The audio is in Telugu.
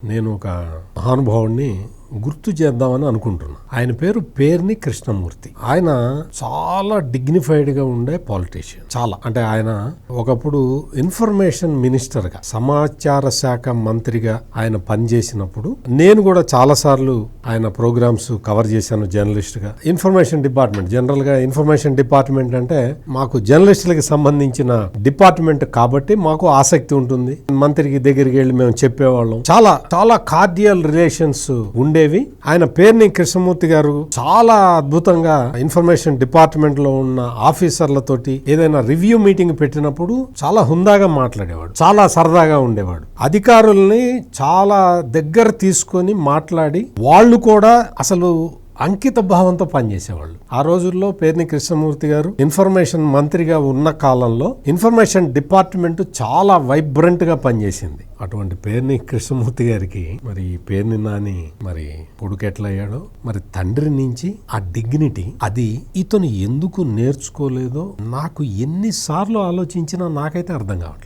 నేను ఒక మహానుభావుడిని గుర్తు చేద్దామని అనుకుంటున్నా. ఆయన పేరు పేర్ని కృష్ణమూర్తి. ఆయన చాలా డిగ్నిఫైడ్గా ఉండే పాలిటీషియన్. చాలా అంటే ఆయన ఒకప్పుడు ఇన్ఫర్మేషన్ మినిస్టర్గా, సమాచార శాఖ మంత్రిగా ఆయన పనిచేసినప్పుడు నేను కూడా చాలా సార్లు ఆయన ప్రోగ్రామ్స్ కవర్ చేశాను జర్నలిస్ట్గా. ఇన్ఫర్మేషన్ డిపార్ట్మెంట్, జనరల్గా ఇన్ఫర్మేషన్ డిపార్ట్మెంట్ అంటే మాకు జర్నలిస్టులకి సంబంధించిన డిపార్ట్మెంట్ కాబట్టి మాకు ఆసక్తి ఉంటుంది. మంత్రికి దగ్గరికి వెళ్ళి మేము చెప్పేవాళ్ళం. చాలా చాలా కార్డియల్ రిలేషన్స్ ఉండేవి. ఆయన పేర్ని కృష్ణమూర్తి గారు చాలా అద్భుతంగా ఇన్ఫర్మేషన్ డిపార్ట్మెంట్ లో ఉన్న ఆఫీసర్లతోటి ఏదైనా రివ్యూ మీటింగ్ పెట్టినప్పుడు చాలా హుందాగా మాట్లాడేవాడు, చాలా సరదాగా ఉండేవాడు. అధికారుల్ని చాలా దగ్గర తీసుకొని మాట్లాడి వాళ్ళు కూడా అసలు అంకిత భావంతో పనిచేసేవాళ్ళు. ఆ రోజుల్లో పేర్ని కృష్ణమూర్తి గారు ఇన్ఫర్మేషన్ మంత్రిగా ఉన్న కాలంలో ఇన్ఫర్మేషన్ డిపార్ట్మెంట్ చాలా వైబ్రెంట్ గా పనిచేసింది. అటువంటి పేర్ని కృష్ణమూర్తి గారికి మరి పేర్ని నాని మరి కొడుకు ఎట్లా అయ్యాడో, మరి తండ్రి నుంచి ఆ డిగ్నిటీ అది ఇతను ఎందుకు నేర్చుకోలేదో నాకు ఎన్నిసార్లు ఆలోచించినా నాకైతే అర్థం కావట్లేదు.